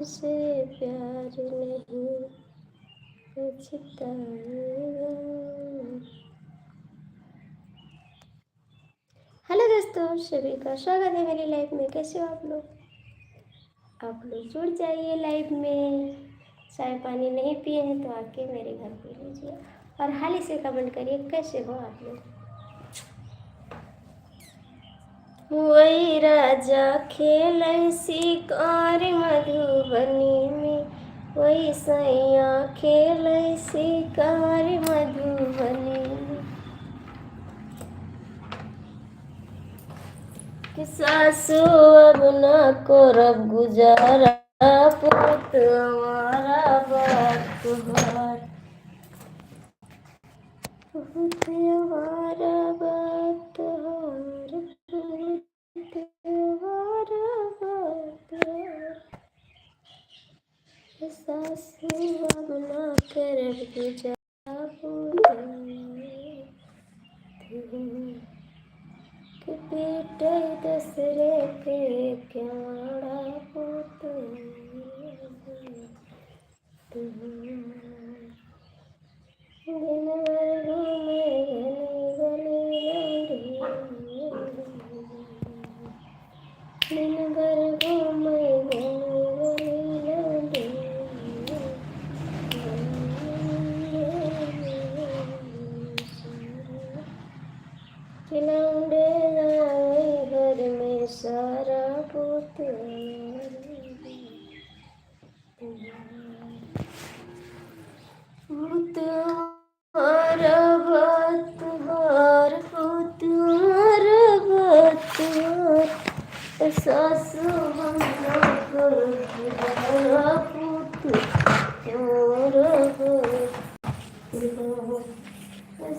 से प्यार नहीं पछताएगा। हेलो दोस्तों, सभी का स्वागत है मेरी लाइफ में। कैसे हो आप लोग? आप लोग जुड़ जाइए लाइव में। चाय पानी नहीं पिए हैं तो आके मेरे घर पी लीजिए और हाल से कमेंट करिए कैसे हो आप लोग। वही राजा खेल शिकार मधुबनी में, वही सैया खेल शिकार मधुबनी में। कि सासू अब न करब गुजारा, पुत हमारा बात हमार, पुत हमारा बात हमार, पुत हमारा बात हमार। सासू अब न करब गुजारा, पुत कि बेटे दसरे के क्याड़ा, पुत दिन भर घूमे गली गली, दिन भर घूमे गली गली, खिलौंडे लाए घर में सारा, पुत पुत हमारा बात हमार, पुत हमारा बात हमार। सासू बना कर गुजारा, पुत हमारा बात हमार।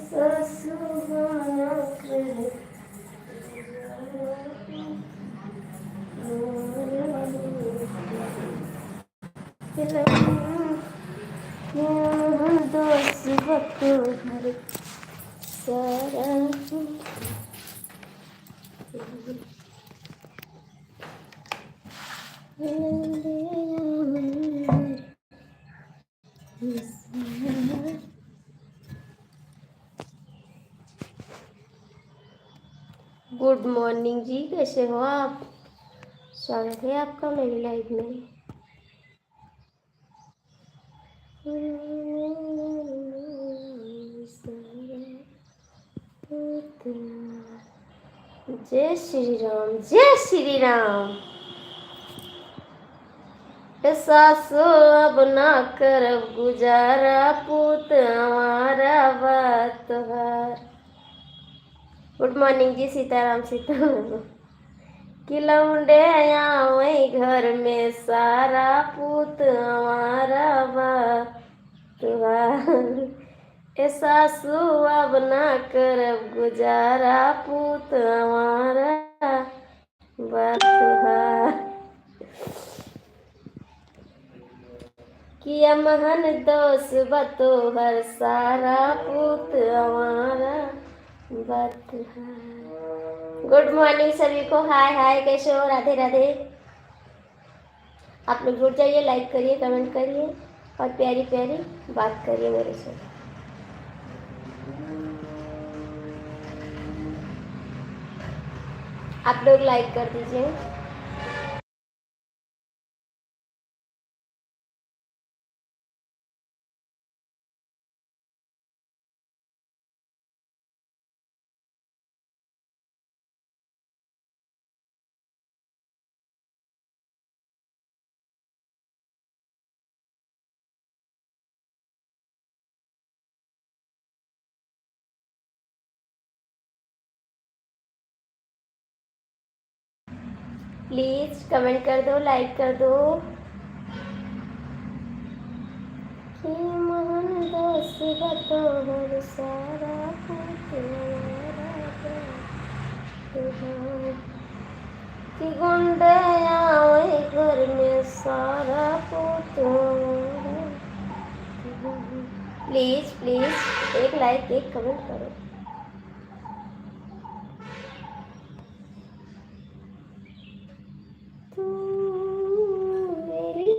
सासू बना कर दोस्त बको घर सारा। गुड मॉर्निंग जी, कैसे हो आप? स्वागत है आपका मेरी लाइफ में। जय श्री राम, जय श्री राम। सासू अब ना करब गुजारा, पुत हमारा बात हमार। गुड मॉर्निंग जी, सीताराम सीताराम। खिलौंडे आवे घर में सारा, पुत हमारा बात हमार। सासू अब ना करब गुजारा, पुत हमारा बात हमार। किया महन दोष बतो हर सारा, पुत हमारा बात है। गुड मॉर्निंग सभी को, हाय हाय, कैसे हो? राधे राधे। आप लोग जुड़ जाइए, लाइक करिए, कमेंट करिए और प्यारी प्यारी बात करिए मेरे से। आप लोग लाइक कर दीजिए। प्लीज कमेंट कर दो, लाइक कर दो। कि महन दोष बतो हर सारा, पुत हमारा। कि गुंडे आवे घर में सारा, पुत हमारा। प्लीज प्लीज एक लाइक एक कमेंट करो। तू मेरी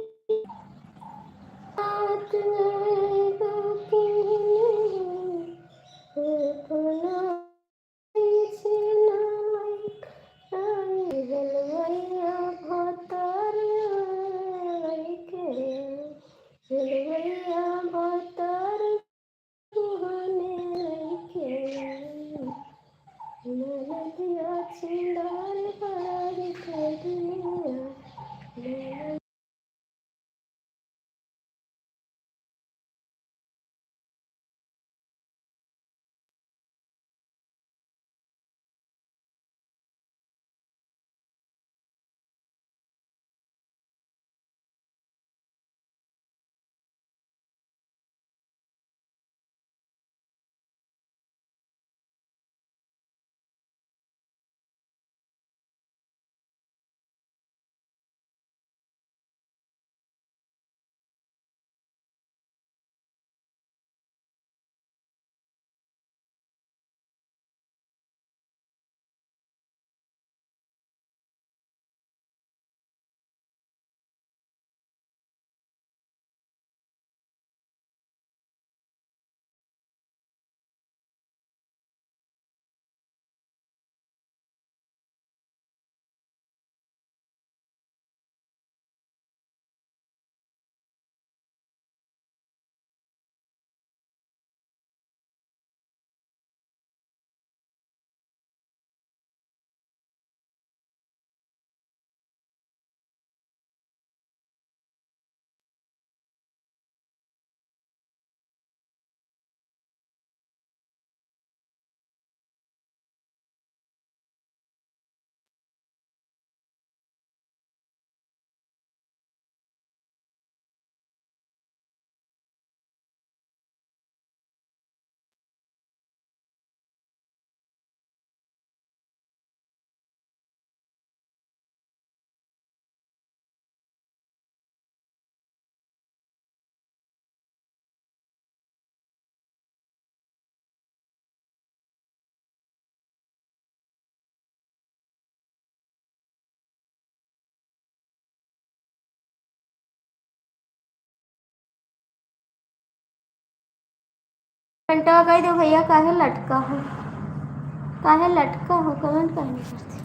घंटा कह दो भैया, काहे लटका हो, काहे लटका हो, कमेंट काहे नहीं करते,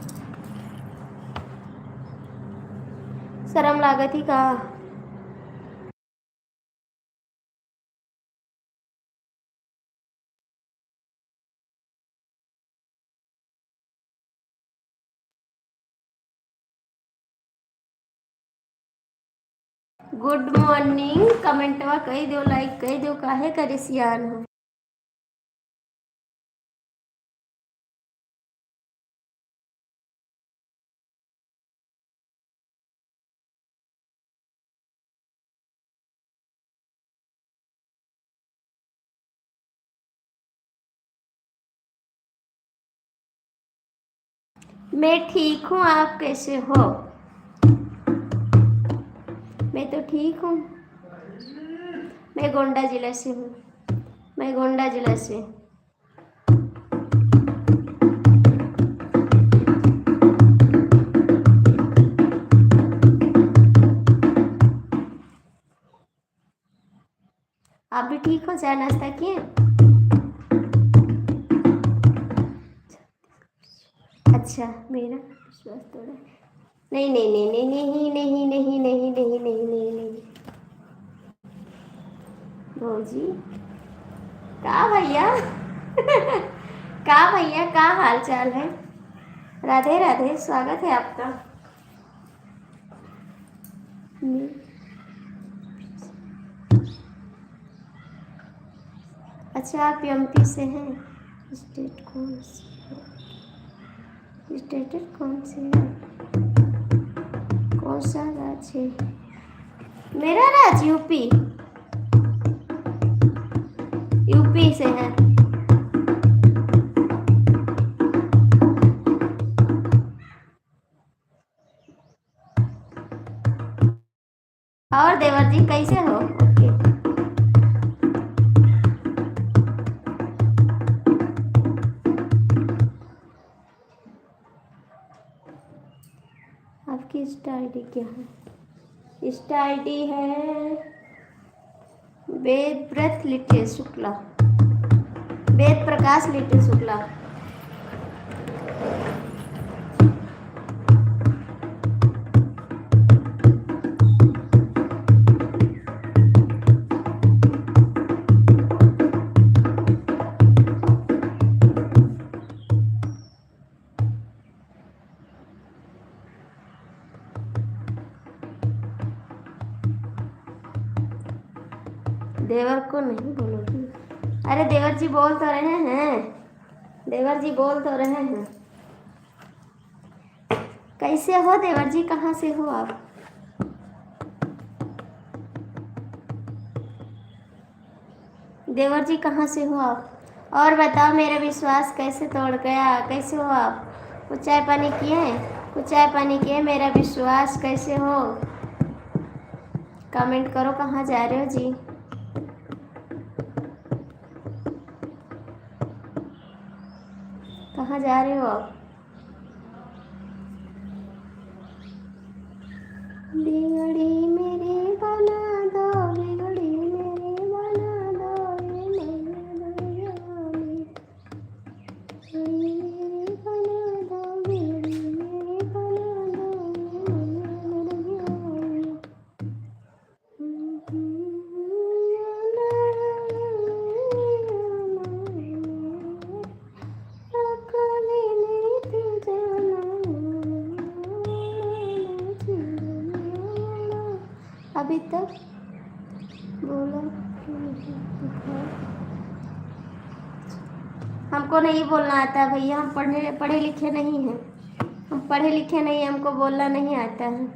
शर्म लागत ही का। गुड मॉर्निंग कमेंटवा कह दो, लाइक कह दो, काहे करे सियान हो। मैं ठीक हूँ, आप कैसे हो। मैं तो ठीक हूँ, मैं गोंडा जिला से हूँ, मैं गोंडा जिला से। आप भी ठीक हो, चाय नाश्ता किए। अच्छा, मेरा विश्वास तोड़ा। नहीं नहीं नहीं नहीं नहीं नहीं नहीं नहीं नहीं नहीं नहीं नहीं। भौजी का भैया का भैया, का हाल चाल है। राधे राधे, स्वागत है आपका। अच्छा, आप एमपी से हैं। स्टेट कौन से, स्टेट कौन से है, कौन सा राज्य है। मेरा राज्य यूपी, यूपी से है। और देवर जी कैसे हो। ओके, आपकी इंस्टा आईडी क्या है। इंस्टा आईडी है वेद व्रत लिट्टे शुक्ला, वेद प्रकाश लिट्टे शुक्ला। देवर को नहीं बोलोगी। अरे देवर जी बोल तो रहे हैं, देवर जी बोल तो रहे हैं। कैसे हो देवर जी, कहाँ से हो आप। देवर जी कहाँ से हो आप, और बताओ मेरा विश्वास कैसे तोड़ गया, कैसे हो आप। कुछ चाय पानी किए हैं, कुछ चाय पानी किए, मेरा विश्वास कैसे हो। कमेंट करो, कहाँ जा रहे हो जी। कहाँ जा रहे हो आप। बिगड़ी मेरी बना दो, बिगड़ी मेरी बना दो, ये मैंने दुनिया में। बिगड़ी मेरी बना दो, बिगड़ी मेरी बना दो, ये मैंने दुनिया में। अभी तक बोला हमको नहीं बोलना आता है भैया, हम पढ़े लिखे नहीं हैं, हम पढ़े लिखे नहीं, हमको बोलना नहीं आता है।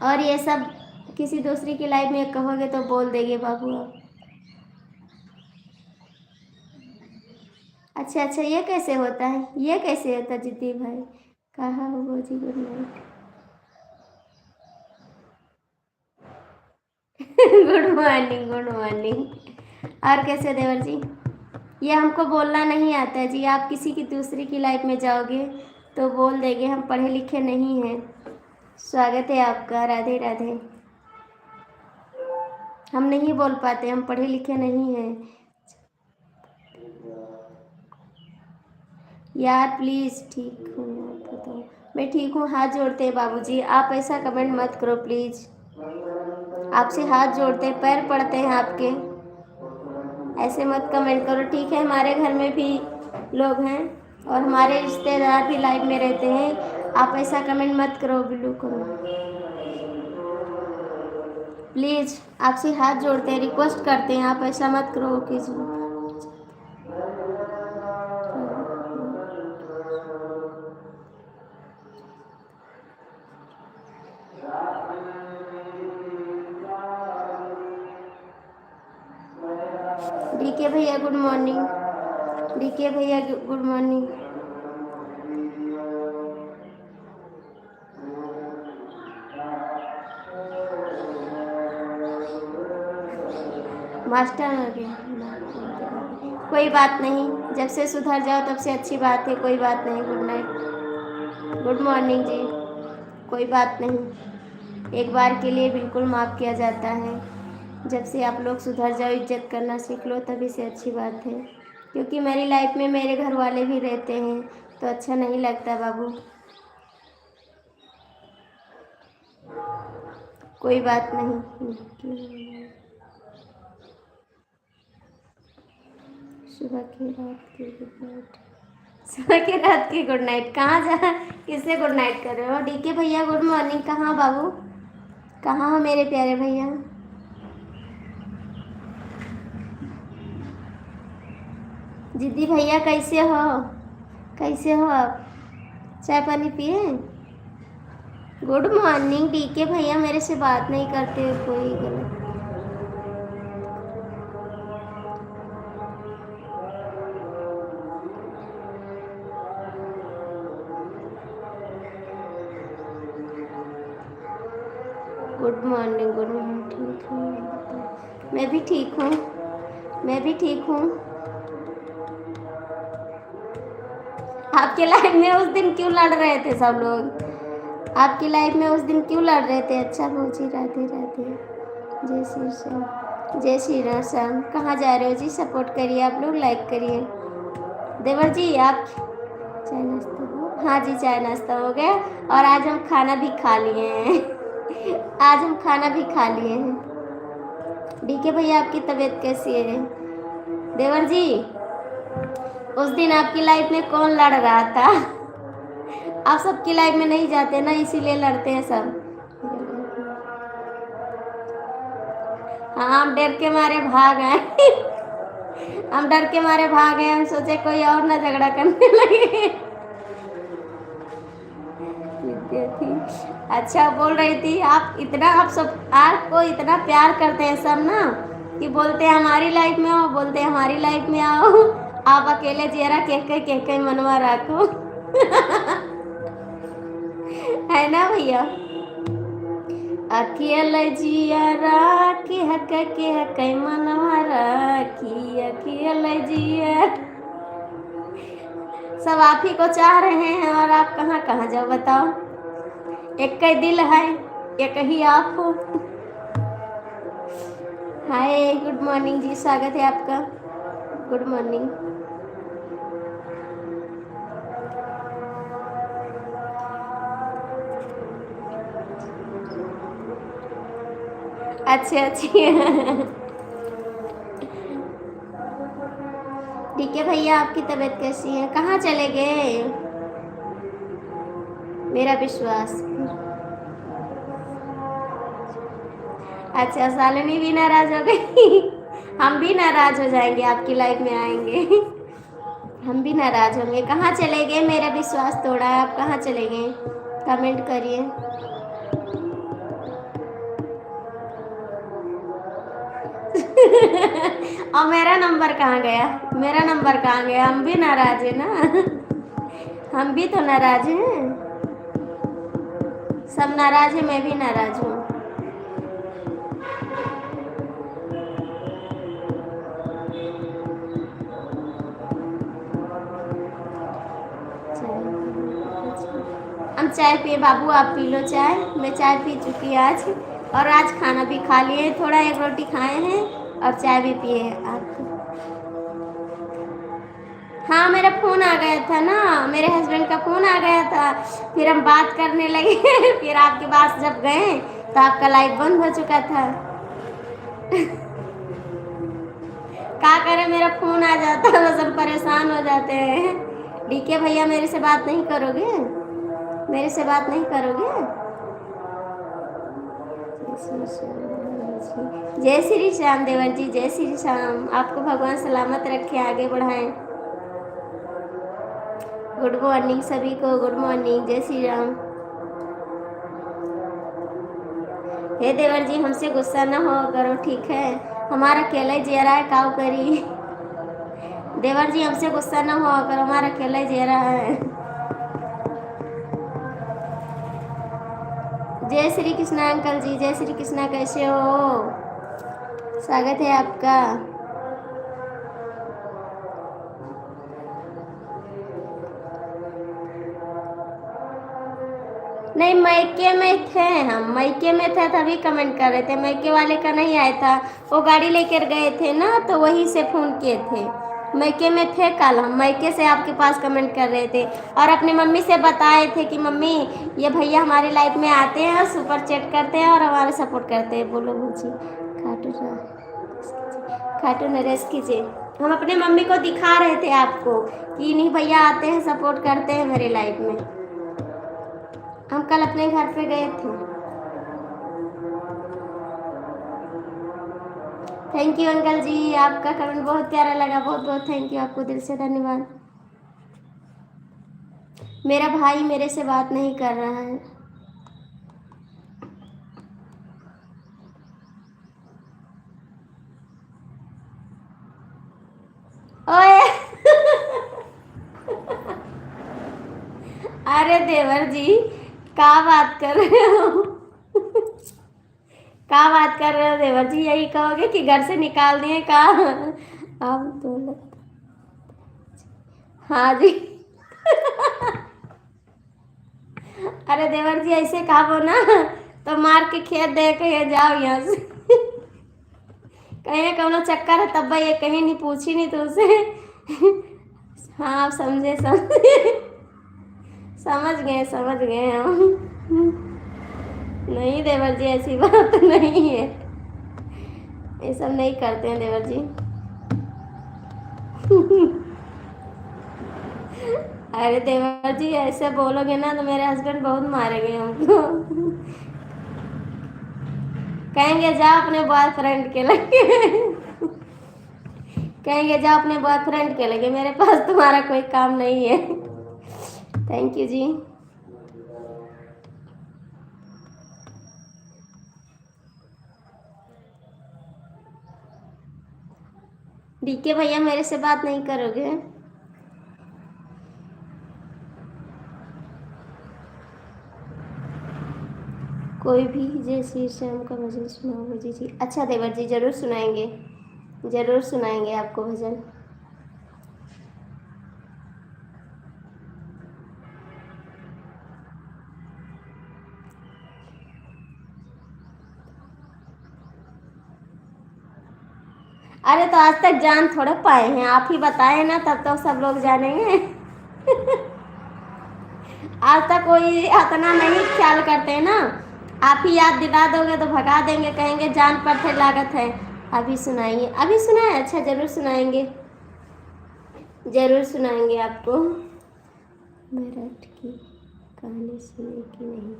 और ये सब किसी दूसरी की लाइफ में कहोगे तो बोल देंगे बाबू आप। अच्छा अच्छा, ये कैसे होता है, ये कैसे होता है जिद्दी भाई। कहा हो जी, good night. Good morning, good morning. और कैसे देवर जी। ये हमको बोलना नहीं आता है जी, आप किसी की दूसरी की लाइफ में जाओगे तो बोल देंगे, हम पढ़े लिखे नहीं हैं। स्वागत है आपका, राधे राधे। हम नहीं बोल पाते, हम पढ़े लिखे नहीं हैं। यार प्लीज़, ठीक हूँ आप बताओ। मैं ठीक हूँ, हाथ जोड़ते हैं बाबूजी, आप ऐसा कमेंट मत करो प्लीज़। आपसे हाथ जोड़ते हैं, पैर पड़ते हैं आपके, ऐसे मत कमेंट करो, ठीक है। हमारे घर में भी लोग हैं और हमारे रिश्तेदार भी लाइव में रहते हैं, आप ऐसा कमेंट मत करो, बिल्लू करो प्लीज़। आपसे हाथ जोड़ते हैं, रिक्वेस्ट करते हैं, आप ऐसा मत करो कीजिए। डीके भैया गुड मॉर्निंग, डीके भैया गुड मॉर्निंग। मास्टर आ गया, कोई बात नहीं, जब से सुधर जाओ तब से अच्छी बात है, कोई बात नहीं। गुड नाइट, गुड मॉर्निंग जी, कोई बात नहीं, एक बार के लिए बिल्कुल माफ़ किया जाता है। जब से आप लोग सुधर जाओ, इज्जत करना सीख लो, तभी से अच्छी बात है। क्योंकि मेरी लाइफ में मेरे घर वाले भी रहते हैं तो अच्छा नहीं लगता बाबू। कोई बात नहीं, सुबह की रात की गुड नाइट, सुबह की रात की गुड नाइट कहाँ जा, किससे गुड नाइट कर रहे हो? डीके भैया गुड मॉर्निंग, कहाँ बाबू, कहाँ हो मेरे प्यारे भैया? जिद्दी भैया कैसे हो, कैसे हो आप? चाय पानी पिए? गुड मॉर्निंग डीके भैया, मेरे से बात नहीं करते हो, कोई गलत। गुड मॉर्निंग, गुड मॉर्निंग, ठीक हूँ, मैं भी ठीक हूँ, मैं भी ठीक हूँ। आपके लाइफ में उस दिन क्यों लड़ रहे थे सब लोग? आपकी लाइफ में उस दिन क्यों लड़ रहे थे? अच्छा पहुँची, राधे राधे, जय श्री श्याम, जय श्री राम श्याम। कहाँ जा रहे हो जी? सपोर्ट करिए आप लोग, लाइक करिए। देवर जी आप चाय नाश्ता हो? हाँ जी, चाय नाश्ता हो गया और आज हम खाना भी खा लिए हैं। आज हम खाना भी खा लिए हैं। डीके भैया आपकी तबीयत कैसी है? देवर जी उस दिन आपकी लाइफ में कौन लड़ रहा था? आप सबकी लाइफ में नहीं जाते ना, इसीलिए लड़ते हैं सब। हाँ, हम डर के मारे भाग आए। हम डर के मारे भाग गए, हम सोचे कोई और ना झगड़ा करने लगे। अच्छा बोल रही थी आप, इतना आप सब आपको इतना प्यार करते हैं सब ना, कि बोलते हैं हमारी लाइफ में आओ, बोलते हैं हमारी लाइफ में आओ, आप अकेले चेहरा कह के मनवा रखो। है ना भैया? अकेले जिया के हक मनवा राखी, अकेले जिया। सब आप ही को चाह रहे हैं और आप कहाँ कहाँ जाओ बताओ? एक ही दिल है, एक ही आप हो। हाय गुड मॉर्निंग जी, स्वागत है आपका, गुड मॉर्निंग। अच्छे अच्छे। ठीक है भैया, आपकी तबीयत कैसी है? कहाँ चले गए? मेरा विश्वास। अच्छा, शालिनी भी नाराज हो गई। हम भी नाराज हो जाएंगे, आपकी लाइफ में आएंगे। हम भी नाराज होंगे। कहाँ चले गए? मेरा विश्वास तोड़ा है, आप कहाँ चले गए? कमेंट करिए। और मेरा नंबर कहाँ गया? मेरा नंबर कहाँ गया? हम भी नाराज है ना। हम भी तो नाराज हैं, सब नाराज है, मैं भी नाराज हूँ। हम चाय पिए बाबू, आप पी लो चाय। मैं चाय पी चुकी आज, और आज खाना भी खा लिए, थोड़ा एक रोटी खाए हैं और चाय भी पिए। आप हाँ मेरा फ़ोन आ गया था ना, मेरे हस्बैंड का फ़ोन आ गया था, फिर हम बात करने लगे फिर आपके पास जब गए तो आपका लाइव बंद हो चुका था। क्या करें, मेरा फ़ोन आ जाता है, बस हम परेशान हो जाते हैं। डीके भैया मेरे से बात नहीं करोगे, मेरे से बात नहीं करोगे? जय श्री श्याम देवर जी, जय श्री श्याम। आपको भगवान सलामत रखे, आगे बढ़ाएं। गुड मॉर्निंग सभी को, गुड मॉर्निंग, जय श्री राम। हे देवर जी हमसे गुस्सा न हो करो, ठीक है? हमारा अकेला ही जी रहा है, काव करी। देवर जी हमसे गुस्सा न हो करो, हमारा अकेला ही जी रहा है। जय श्री कृष्णा अंकल जी, जय श्री कृष्णा, कैसे हो? स्वागत है आपका। नहीं मायके में थे, हम मायके में थे तभी कमेंट कर रहे थे, मायके वाले का नहीं आया था, वो गाड़ी लेकर गए थे ना, तो वहीं से फ़ोन किए थे। मायके में थे कल, हम मायके से आपके पास कमेंट कर रहे थे और अपनी मम्मी से बताए थे कि मम्मी ये भैया हमारी लाइफ में आते हैं, सुपर चैट करते हैं और हमारे सपोर्ट करते हैं। बोलो मुझे खाटू नरेश कीजिए। हम अपने मम्मी को दिखा रहे थे आपको कि नहीं भैया आते हैं, सपोर्ट करते हैं मेरी लाइफ में। हम कल अपने घर पे गए थे। थैंक यू अंकल जी, आपका कमेंट बहुत प्यारा लगा, बहुत बहुत थैंक यू, आपको दिल से धन्यवाद। मेरा भाई मेरे से बात नहीं कर रहा है। ओए अरे देवर जी क्या बात कर रहे हो? क्या बात कर रहे हो देवर जी? यही कहोगे कि घर से निकाल दिए का? आप तो हाँ जी। अरे देवर जी ऐसे कहो ना, तो मार के खेत दे के जाओ यहाँ से। कहीं ना कहीं चक्कर है, तब भाई ये कहीं नहीं पूछी नहीं तुमसे। हाँ आप समझे, समझे, समझ गए हम। नहीं देवर जी ऐसी बात नहीं है, ये सब नहीं करते हैं देवर जी। अरे देवर जी ऐसे बोलोगे ना तो मेरे हस्बैंड बहुत मारेंगे हमको। कहेंगे जाओ अपने बॉयफ्रेंड के लगे। कहेंगे जाओ अपने बॉयफ्रेंड के लगे, मेरे पास तुम्हारा कोई काम नहीं है। Thank you ji. डीके भैया मेरे से बात नहीं करोगे? कोई भी जय श्री श्याम का भजन सुनाओ जी। जी अच्छा देवर जी ज़रूर सुनाएंगे, ज़रूर सुनाएंगे आपको भजन। अरे तो आज तक जान थोड़े पाए हैं, आप ही बताए ना, तब तो सब लोग जानेंगे। आज तक कोई इतना नहीं ख्याल करते ना, आप ही याद दिला दोगे तो भगा देंगे, कहेंगे जान पर थे लागत है। अभी सुनाइए, अभी सुनाए? अच्छा ज़रूर सुनाएंगे, ज़रूर सुनाएंगे आपको। मेरठ की कहानी सुने कि नहीं?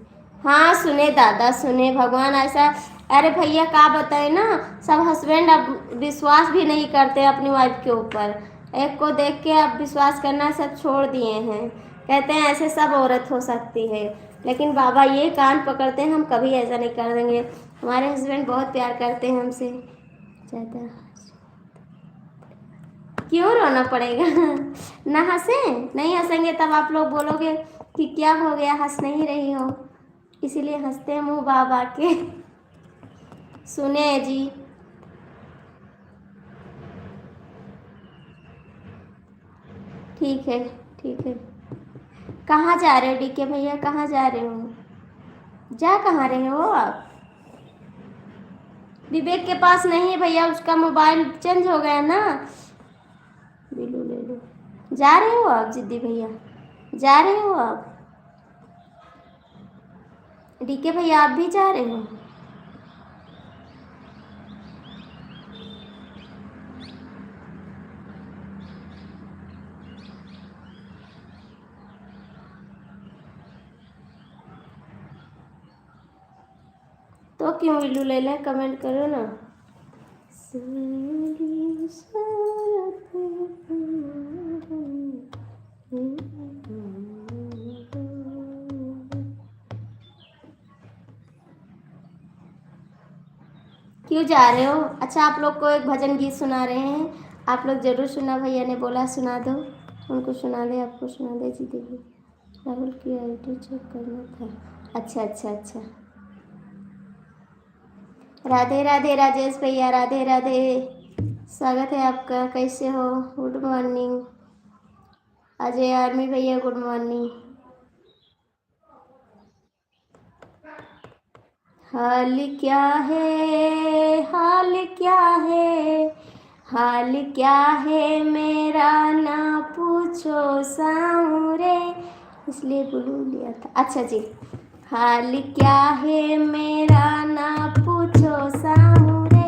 हाँ सुने दादा, सुने, भगवान ऐसा। अरे भैया क्या बताए ना, सब हस्बैंड अब विश्वास भी नहीं करते अपनी वाइफ के ऊपर, एक को देख के अब विश्वास करना सब छोड़ दिए हैं। कहते हैं ऐसे सब औरत हो सकती है, लेकिन बाबा ये कान पकड़ते हैं, हम कभी ऐसा नहीं कर देंगे। हमारे हस्बैंड बहुत प्यार करते हैं हमसे ज़्यादा। क्यों रोना पड़ेगा? ना हंसें? नहीं हंसेंगे तब आप लोग बोलोगे कि क्या हो गया, हंस नहीं रही हो, इसीलिए हंसते हैं मुँह बाबा के। सुने जी, ठीक है, ठीक है। कहाँ जा रहे हो डीके भैया, कहाँ जा रहे हो? जा कहाँ रहे हो आप? विवेक के पास नहीं है भैया, उसका मोबाइल चेंज हो गया ना। बिल्लू ले लो, जा रहे हो आप जिद्दी भैया? जा रहे हो आप? डीके भैया आप भी जा रहे हो? तो क्यों बिल्लू लैला कमेंट करो ना। क्यों जा रहे हो? अच्छा आप लोग को एक भजन गीत सुना रहे हैं, आप लोग जरूर सुना। भैया ने बोला सुना दो, उनको सुना दे, आपको सुना दे। जी देखिए राहुल की आईडी चेक करना था। अच्छा अच्छा अच्छा। राधे राधे राजेश भैया, राधे राधे, स्वागत है आपका। कैसे हो? Good morning. अजय आर्मी भैया गुड मॉर्निंग। हाल क्या है, हाल क्या है, हाल क्या है मेरा ना पूछो सामरे, इसलिए ब्लू लिया था। अच्छा जी। हाल क्या है मेरा ना पूछो सामरे,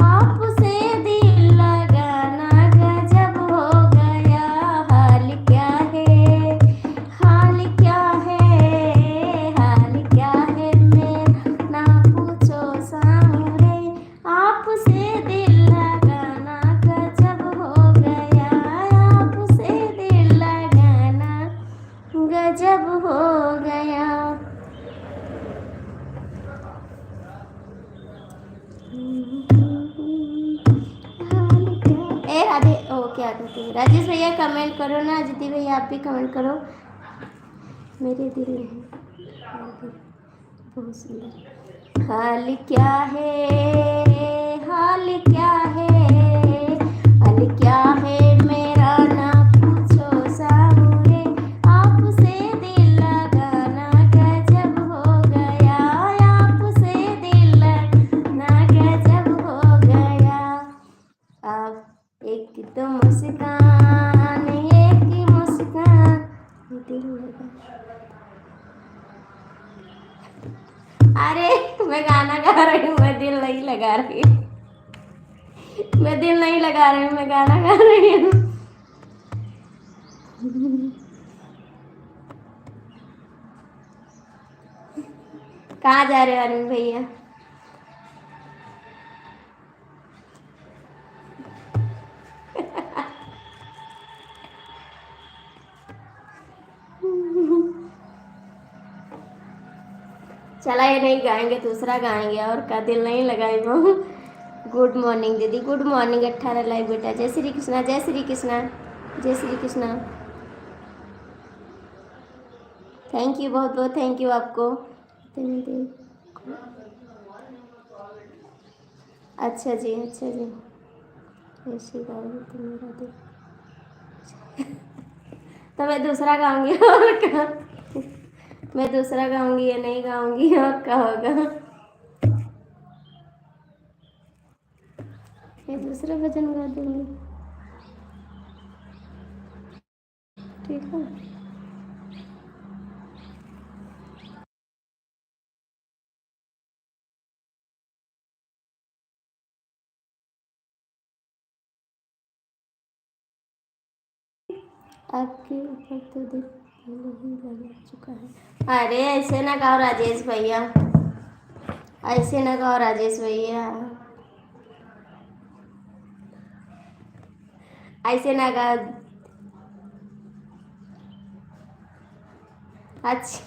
आपसे दिल लगाना गजब हो गया। हाल क्या है, हाल क्या है, हाल क्या है मेरा ना पूछो सामरे, आपसे दिल लगाना गजब हो गया, आपसे दिल लगाना गजब हो गया। ए राधे, ओ क्या कहते हैं राजेश भैया, कमेंट करो ना। अदिति भैया आप भी कमेंट करो। मेरे दिल नहीं, बहुत सुंदर। हाल क्या है, हाल क्या है, हाल क्या है मेरा ना पूछो सामने, आपसे दिल लगाना गजब हो गया, आपसे दिल लगाना गजब हो गया। आप एक तो मुस्कान, एक ही मुस्कान, दिल लगा। अरे मैं गाना गा रही हूँ, मैं दिल नहीं लगा रही हूँ, मैं दिल नहीं लगा रही हूँ, मैं गाना गा रही हूँ। कहाँ जा रहे हो अरुण भैया? चला ये नहीं गाएंगे, दूसरा गाएंगे। और का दिल नहीं लगाई वो। गुड मॉर्निंग दीदी, गुड मॉर्निंग। 18 लाइव बेटा। जय श्री कृष्णा, जय श्री कृष्णा, जय श्री कृष्णा। थैंक यू, बहुत बहुत थैंक यू आपको। अच्छा जी, अच्छा जी। ऐसी गाओगे तो मेरा दिल। तो मैं दूसरा गाऊंगी और क्या, मैं दूसरा गाऊंगी या नहीं गाऊंगी और क्या होगा। मैं दूसरा भजन गा दूंगी, ठीक है। आपके ऊपर तो दिल पहले ही लग चुका है। अरे ऐसे ना गाओ राजेश भैया, ऐसे ना गाओ राजेश भैया, ऐसे ना गाओ। अच्छी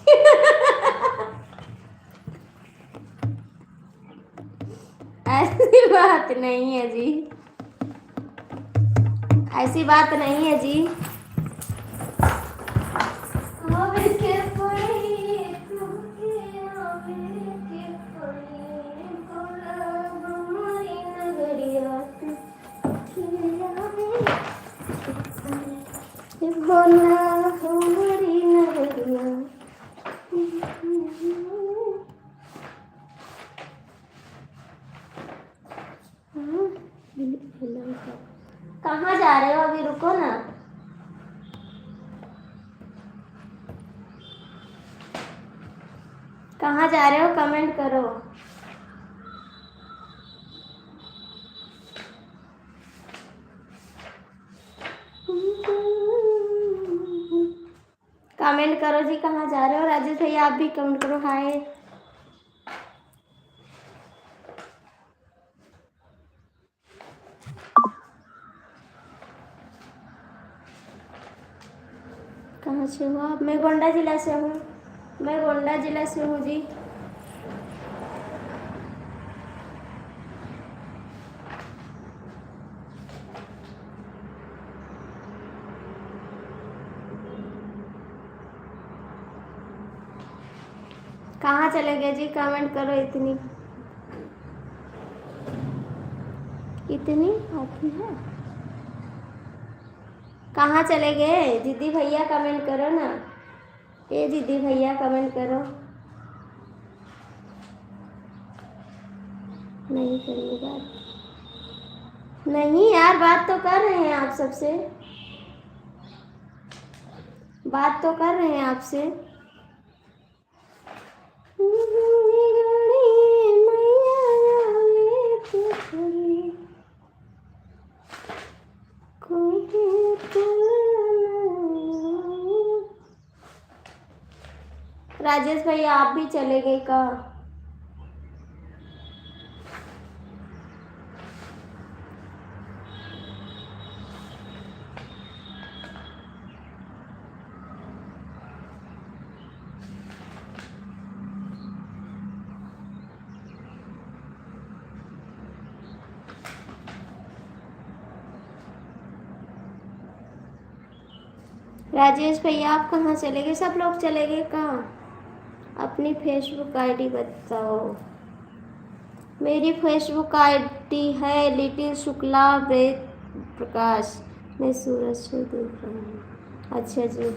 ऐसी बात नहीं है जी, ऐसी बात नहीं है जी। बोला हमारी नगरिया। कहाँ जा रहे हो? अभी रुको ना। कहाँ जा रहे हो, कमेंट करो। कमेंट करो जी, कहाँ जा रहे हो। राजेश भैया आप भी कमेंट करो, हाय। कहाँ से हो आप? मैं गोंडा जिला से हूँ। मैं गोंडा जिला से हूँ जी। कहाँ चले गए जी, कमेंट करो। इतनी आती है। कहाँ चले गए जिद्दी भैया, कमेंट करो ना। ये जिद्दी भैया कमेंट करो। नहीं करिए बात। नहीं यार, बात तो कर रहे हैं आप सबसे, बात तो कर रहे हैं आपसे। राजेश भैया आप भी चले गए का? राजेश भैया आप कहाँ चले गए? सब लोग चले गए कहाँ? अपनी फेसबुक आईडी बताओ। मेरी फेसबुक आईडी है लिटिल शुक्ला वेद प्रकाश। मैं सूरज से देख रहा हूँ। अच्छा जी।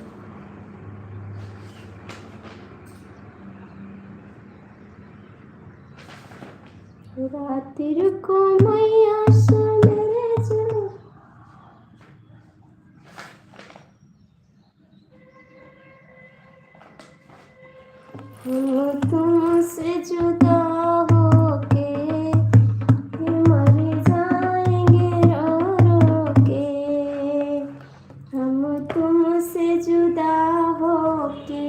रातिर को मैया से मेरे जो हम तुमसे जुदा होके मर जाएंगे रो रो के। हम तुमसे जुदा होके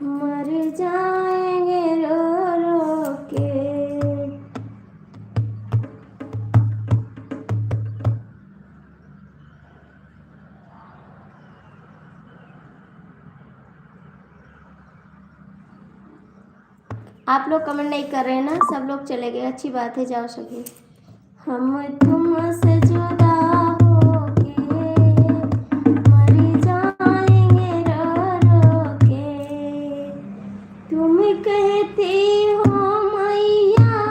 मर जाएंगे रो रो के। आप लोग कमेंट नहीं कर रहे हैं ना, सब लोग चले गए। अच्छी बात है, जाओ सभी। हम तुमसे जुदा होके मर जाएंगे रो रो के। तुम कहती हो मैया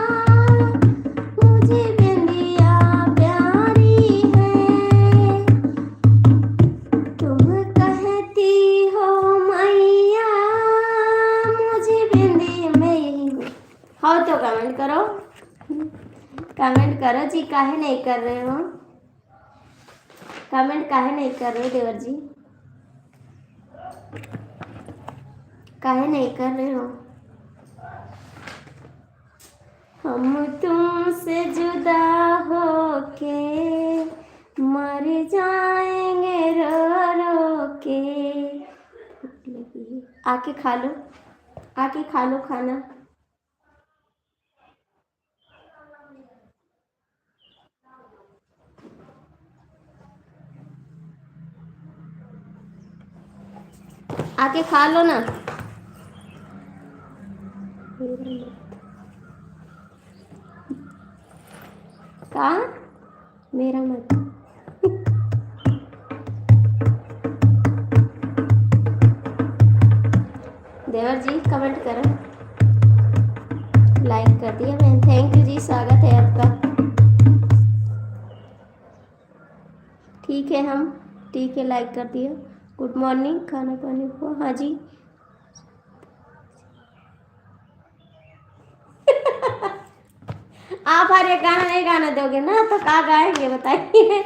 मुझे बिंदिया प्यारी है। तुम कहती हो मैया मुझे बिंदी में यही हूँ। हो तो कमेंट करो, कमेंट करो जी। काहे नहीं कर रहे हो कमेंट? काहे नहीं कर रहे हो देवर जी? काहे नहीं कर रहे हो? हम तुमसे जुदा होके मर जाएंगे रो रो के। आके खा लो, आके खा लो खाना। आके खा लो ना। कहा मेरा मत। देवर जी कमेंट करो, लाइक कर दिया मैंने। थैंक यू जी, स्वागत है आपका। ठीक है, हम ठीक है, लाइक कर दिया। गुड मॉर्निंग, खाना पानी को। हाँ जी। आप हर एक गाना नहीं गाना दोगे ना, तो कहाँ गाएंगे बताइए।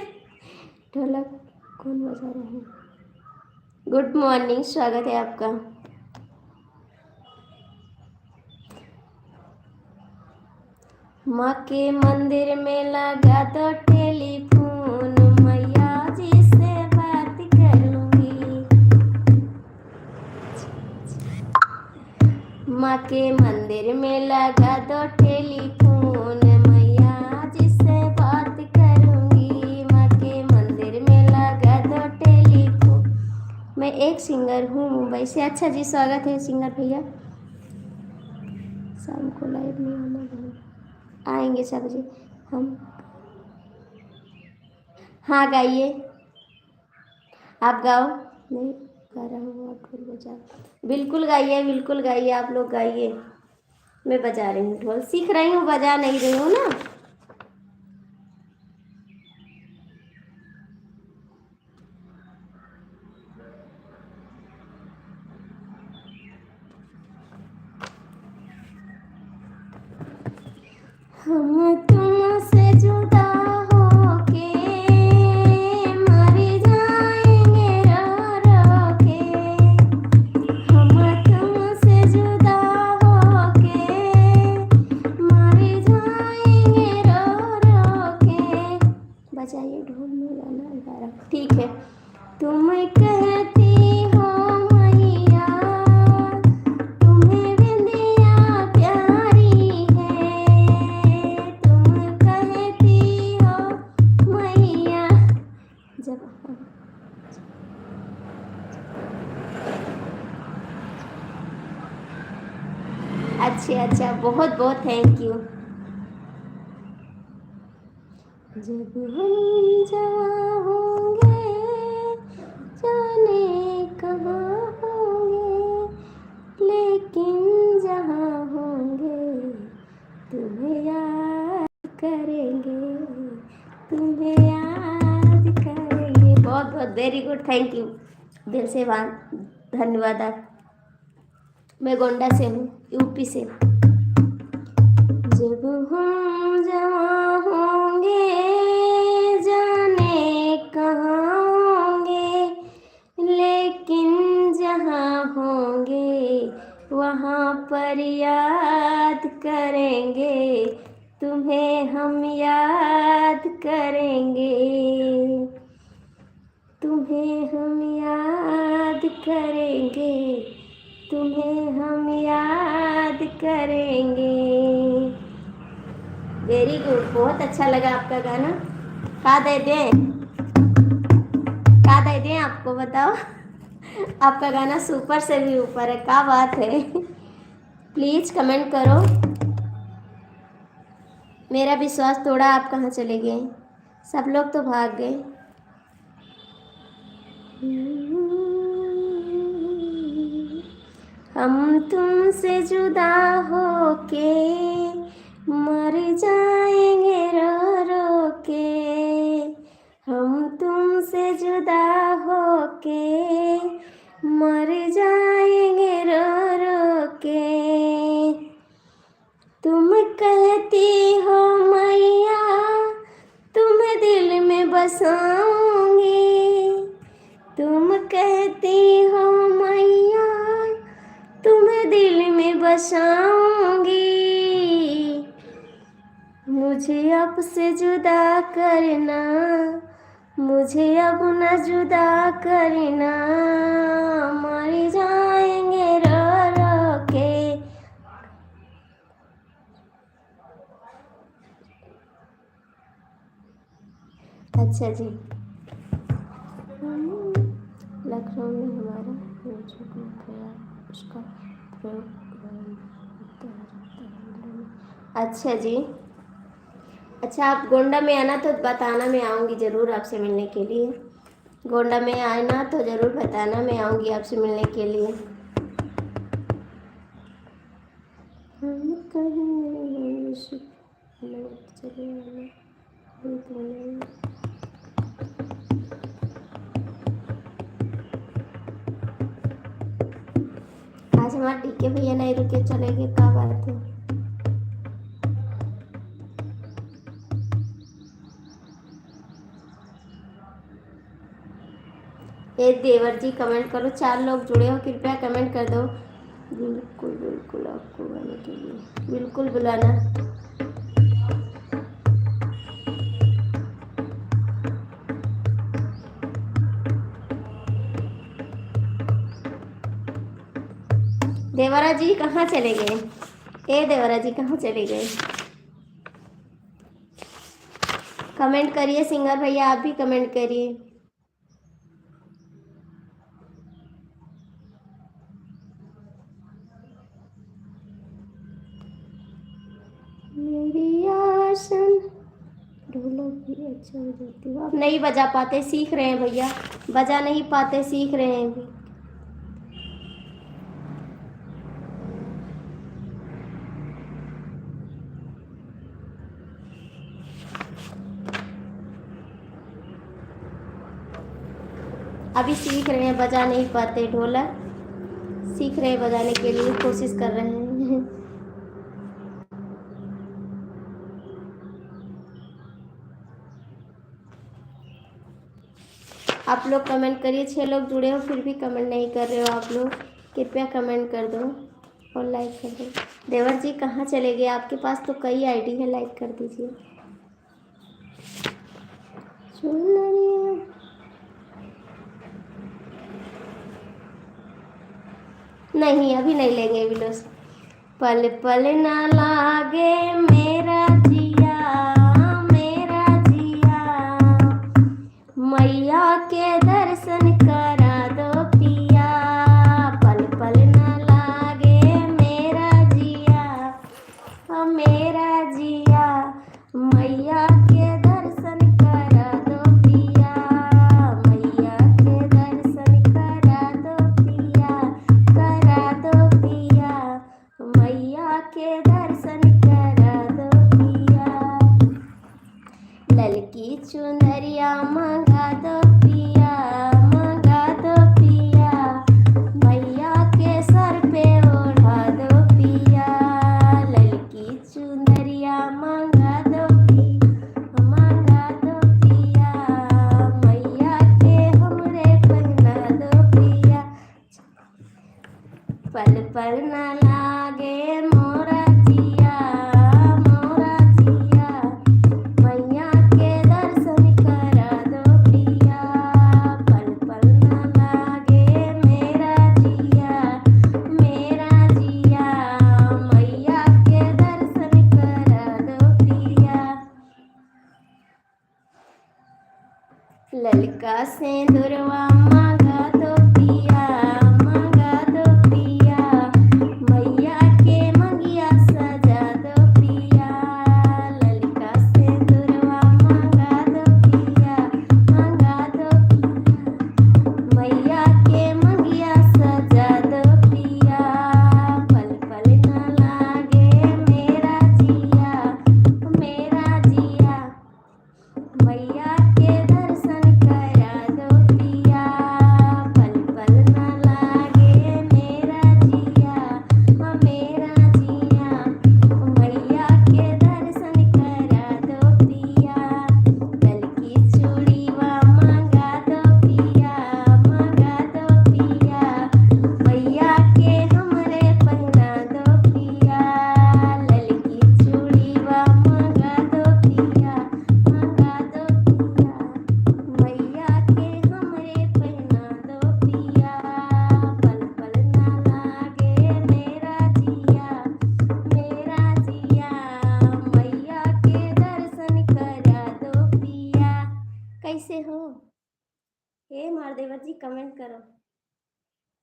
ढोलक कौन बजा रहे हैं? गुड मॉर्निंग, स्वागत है आपका। माँ के मंदिर में लगा दो टेलीफोन, मैया जी से बात करूंगी। माँ के मंदिर में लगा दो टेलीफोन, मैया जी से बात करूंगी। माँ के मंदिर में लगा दो टेलीफोन। मैं एक सिंगर हूँ मुंबई से। अच्छा जी, स्वागत है सिंगर भैया। शाम को लाइव में आएंगे 6 बजे हम। हाँ गाइए, आप गाओ। नहीं गा रहा हूँ, आप ढोल बजाओ। बिल्कुल गाइए, बिल्कुल गाइए, आप लोग गाइए। मैं बजा रही हूँ ढोल, सीख रही हूँ, बजा नहीं रही हूँ ना। हम तुमसे जुदा होके मर जाएंगे रो रो के। हम तुमसे जुदा होके मर जाएंगे रो रो के। बजाइए ढोल में गाना गा रहा। ठीक है। तुम कहती हो मैया, तुम्हें बिंदिया प्यारी है। तुम कहती हो मैया, जब अच्छा, बहुत बहुत थैंक यू। जब हम जवां होंगे जाने कहाँ होंगे, लेकिन जहाँ होंगे तुम्हें याद करेंगे, तुम्हें याद करेंगे। बहुत बहुत वेरी गुड, थैंक यू, दिल से धन्यवाद। आप, मैं गोंडा से हूँ, यूपी से। जब हम जवां होंगे जाने कहाँ होंगे, लेकिन जहाँ होंगे वहाँ पर याद करेंगे, तुम्हें हम याद करेंगे, तुम्हें हम याद करेंगे, तुम्हें हम याद करेंगे। वेरी गुड, बहुत अच्छा लगा आपका गाना। का दे दें आपको, बताओ। आपका गाना सुपर से भी ऊपर है, क्या बात है। प्लीज कमेंट करो। मेरा विश्वास तोड़ा, आप कहाँ चले गए? सब लोग तो भाग गए। हम तुमसे जुदा होके मर जाएंगे रो रो के। हम तुमसे जुदा होके मर जाएंगे रो रो के। तुम कहती हो मैया, तुम्हें दिल में बसाऊंगी। तुम कहती हो मैया, तुम्हें दिल में बसाऊंगी। मुझे अब से जुदा करना, मुझे अब न जुदा करना, मर जाएंगे रो रो के। अच्छा जी, लखनऊ में हमारा उसका प्रयोग। अच्छा जी, अच्छा आप गोंडा में आना तो बताना, मैं आऊँगी ज़रूर आपसे मिलने के लिए। गोंडा में आना तो ज़रूर बताना, मैं आऊँगी आपसे मिलने के लिए। हम कहीं चले आज हमारे डीके भैया नहीं रुके, चले गए, क्या बात है। ये देवर जी कमेंट करो, 4 लोग जुड़े हो, कृपया कमेंट कर दो। बिल्कुल बिल्कुल, आपको गाने के लिए बिल्कुल बुलाना। देवरा जी कहाँ चले गए? ए देवरा जी कहाँ चले गए? कमेंट करिए सिंगर भैया, आप भी कमेंट करिए। मेरी आसन ढोलक भी अच्छा बजाती हूँ। अब नहीं बजा पाते, सीख रहे हैं भैया, बजा नहीं पाते, सीख रहे हैं अभी। अभी सीख रहे हैं, बजा नहीं पाते ढोलक, सीख रहे हैं बजाने के लिए, कोशिश कर रहे हैं। आप लोग कमेंट करिए, 6 लोग जुड़े हो फिर भी कमेंट नहीं कर रहे हो आप लोग, कृपया कमेंट कर दो और लाइक कर दो। देवर जी कहाँ चले गए? आपके पास तो कई आईडी है, लाइक कर दीजिए। नहीं अभी नहीं लेंगे विलोस। पल पल ना लागे मेरा जिया, मेरा जिया, मैया के दर्शन करा दो पिया। पल पल ना लागे मेरा जिया, मेरा जिया, मैया के दर्शन करा दो पिया, मैया के दर्शन करा दो पिया, करा दो पिया, मैया के दर्शन करा दो पिया। ललकी चुनरिया मंगा दो पिया, मंगा दो पिया, मैया के सर पे ओढ़ा दो पिया। ललकी चुनरिया मंगा दो पिया, मंगा दो पिया, मैया के हमरे पहना दो पिया। पल पल ना लागे मोरा जिया, मोरा जिया, मैया के दर्शन करा दो पिया। पल पल ना लागे मेरा जिया, मेरा जिया, मैया के दर्शन करा दो पिया। ललका सिंदूरवा मांगा दो पिया, मांगा दो पिया, मैया के मंगिया सजा दो पिया। ललका सिंदूरवा मांगा दो पिया, मांगा दो पिया, मैया के मंगिया सजा दो पिया। पल पल ना लागे मेरा जिया, मेरा जिया, मैया के दर्शन करा दो पिया। पल पल ना लागे मेरा जिया, मेरा जिया, मैया के दर्शन करा दो पिया। ललकी चूड़ीवा मंगा दो पिया, मंगा दो पिया, मैया के हमरे पहना दो पिया। ललकी चूड़ीवा मंगा दो पिया, मंगा दो पिया, मैया के हमरे पहना दो पिया। पल पल ना लागे मेरा जिया, मेरा जिया, मैया के दर्शन करा दो पिया। कैसे हो? हे मार देवर जी कमेंट करो,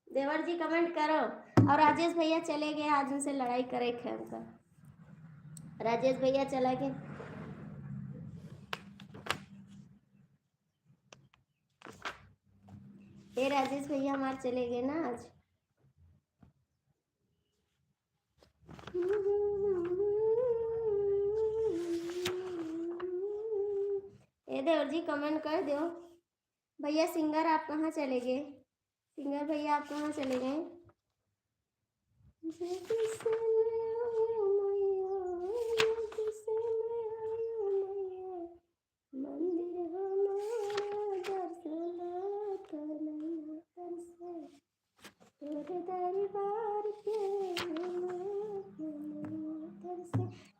देवर जी कमेंट करो। और राजेश भैया चले गए, आज उनसे लड़ाई करे खेम कर, राजेश भैया चला गए। ये राजेश भैया हमारे चले गए ना आज। ये देवर जी कमेंट कर दो। भैया सिंगर आप कहाँ चले गए? सिंगर भैया आप कहाँ चले गए?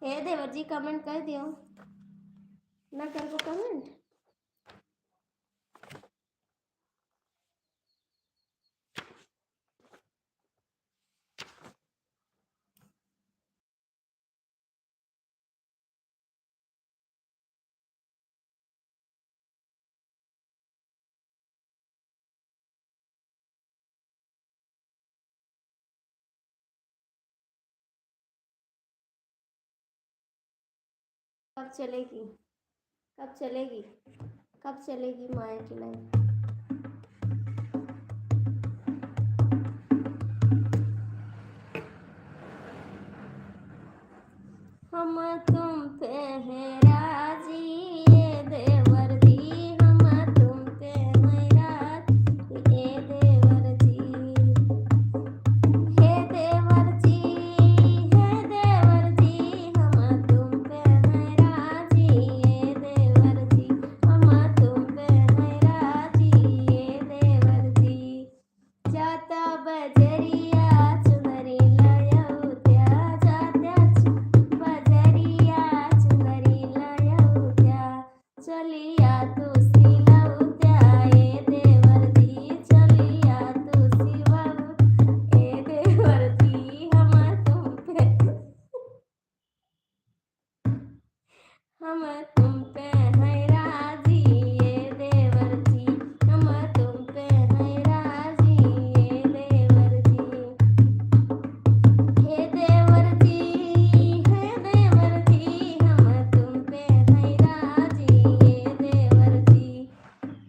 हे देवर जी कमेंट कर दियो ना, कर को कमेंट। कब चलेगी? कब चलेगी? कब चलेगी माया की लाइफ? हम तुम पे हैं राजी ये देवर जी, हम तुम पे हैं राजी ये देवर जी। हे देवर जी, हे देवर जी, हम तुम पे हैं राजी ये देवर जी, हम तुम पे हैं राजी ये देवर जी। जाता बजरिया चुनरी लयउत्या, जात्या बजरिया चुनरी लयउत्या, चलिया तू सिलउत्या ये देवर जी, चलिया तू सिलउ ये देवर जी, हम तुम पे हम तुम पे हैं राजी ये देवर जी, हम तुम पे हैं राजी ये देवर जी। हे देवर जी, हे देवर जी, हम तुम पे हैं राजी ये देवर जी।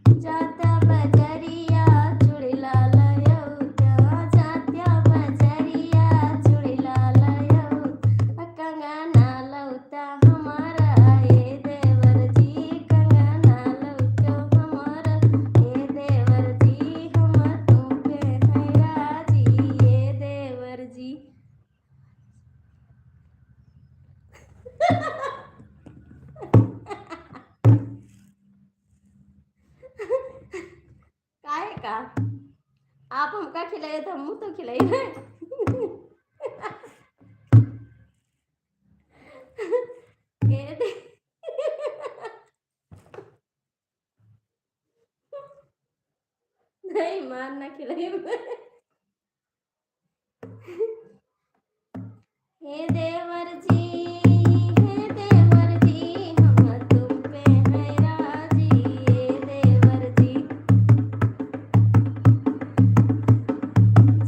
जात्या बजरिया चुड़ीला लयउत्या, जात्या बजरिया चुड़ीला लयउत्या, कंगना लउता हमारा ये देवर जी, कंगना लउता हमारा ये देवर जी, हम तुम पे हैं राजी ये देवर जी। काहे का? आप हमका खिलाए तो हम तो खिलाइबे। ये दे नहीं मार ना खिलाइबे। हे देवर जी, हे देवर जी, हम तुम पे हैं राजी ये देवर जी।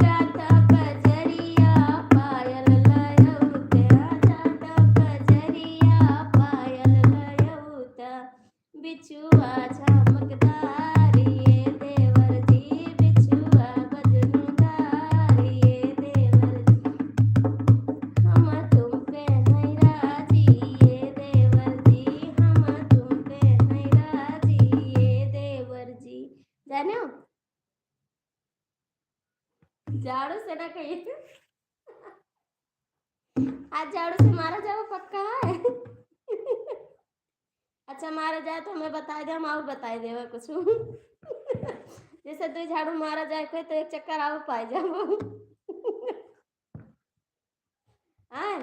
जाता बजरिया पायल लयउत्या, जाता बजरिया पायल लयउत्या, बिछुआ चमकदार ये देवर जी, बिछुआ बजनुदार ये देवर जी। हम तुम पे हैं राजी ये देवर जी, हम तुम पे हैं राजी ये देवर जी। जाने हो? झाड़ू से ना कहिए। आज झाड़ू से मारा जाओ पक्का है। अच्छा मारा जाए तो हमें बता दे, हम और बता देवे कुछ। जैसे दो झाड़ू मारा जाए कोई तो एक चक्कर और पाए जाओ। हाँ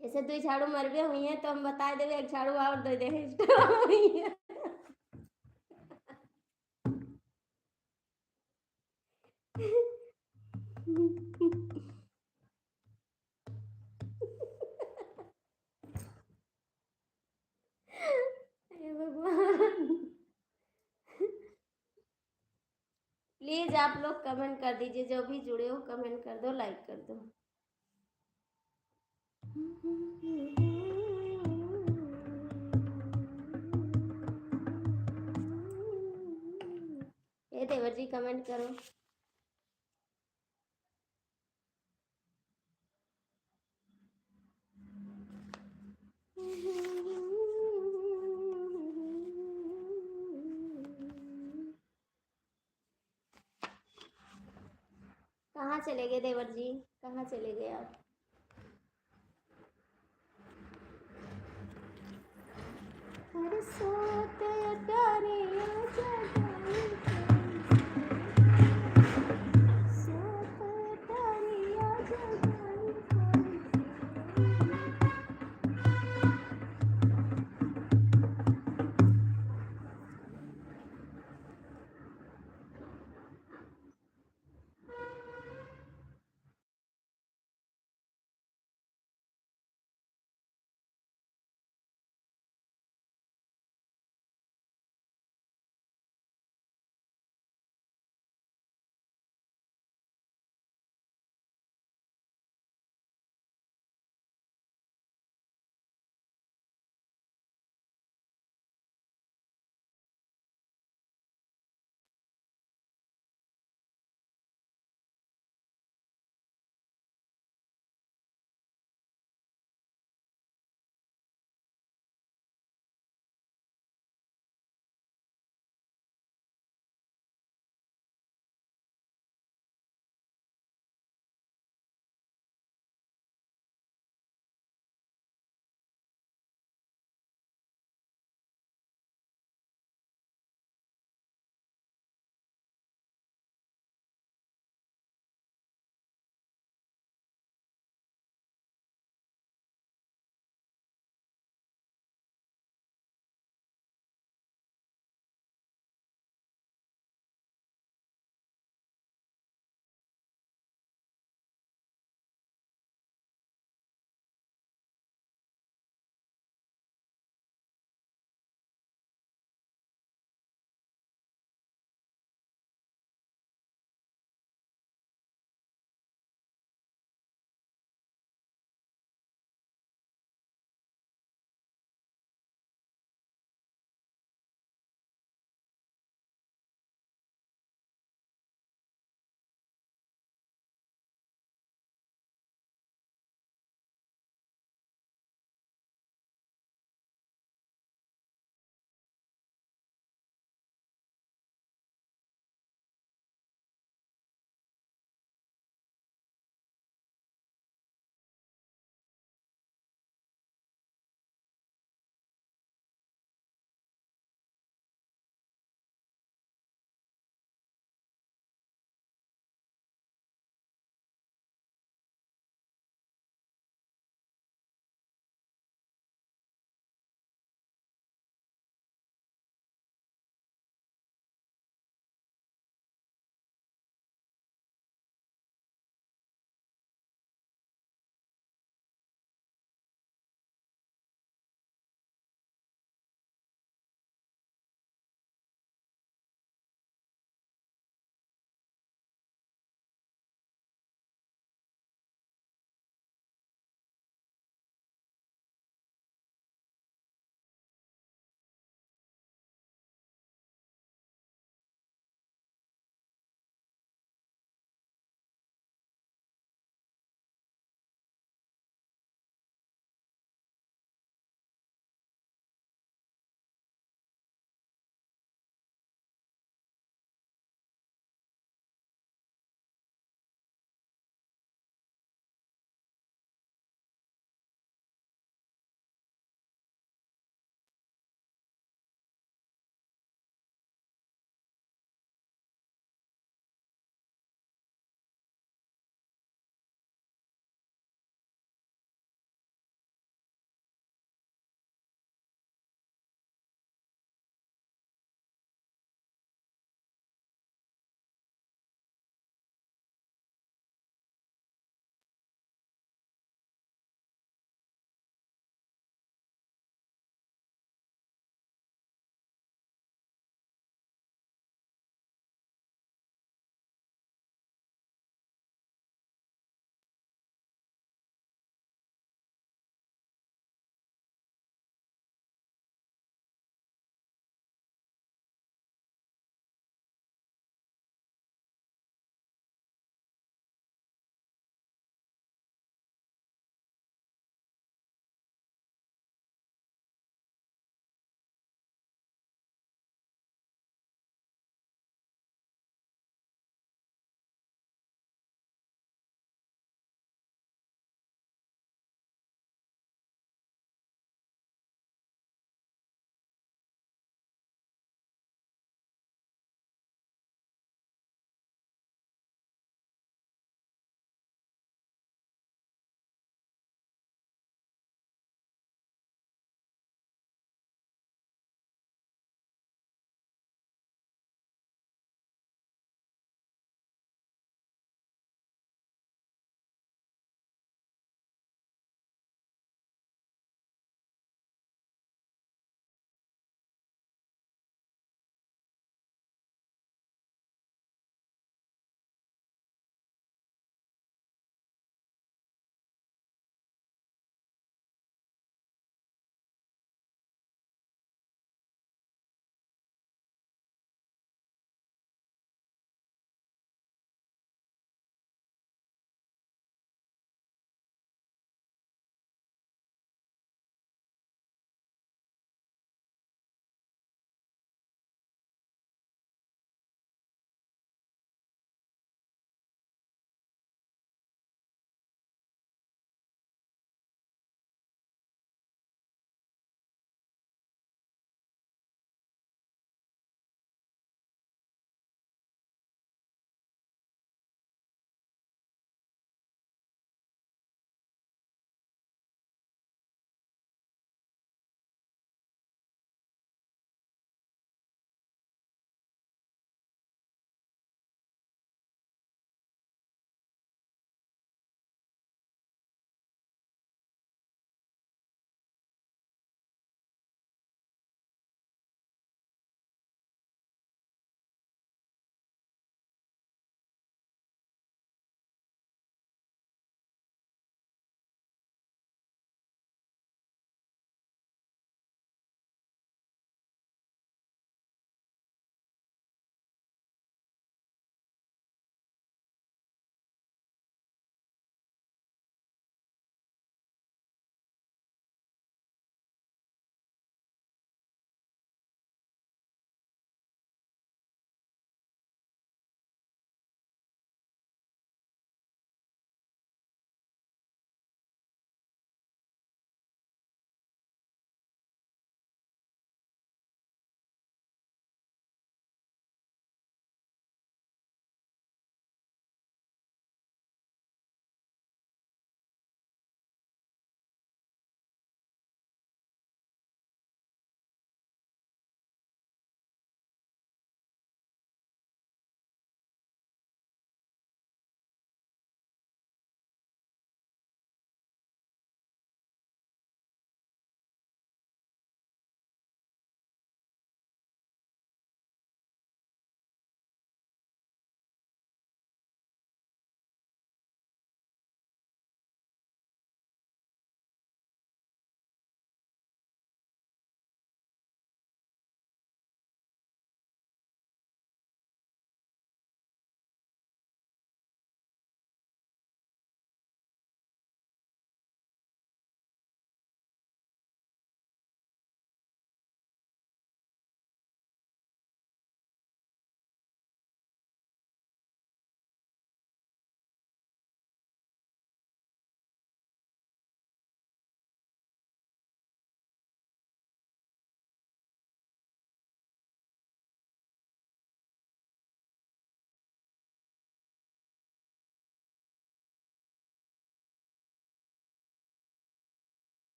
जैसे दो झाड़ू मरबे हुई है तो हम बता देवे एक झाड़ू और दे दे एक्स्ट्रा हुई है। हे भगवान। प्लीज आप लोग कमेंट कर दीजिए, जो भी जुड़े हो कमेंट कर दो, लाइक कर दो। ये देवर जी कमेंट करो। कहाँ चले गए देवर जी, कहाँ चले गए आप?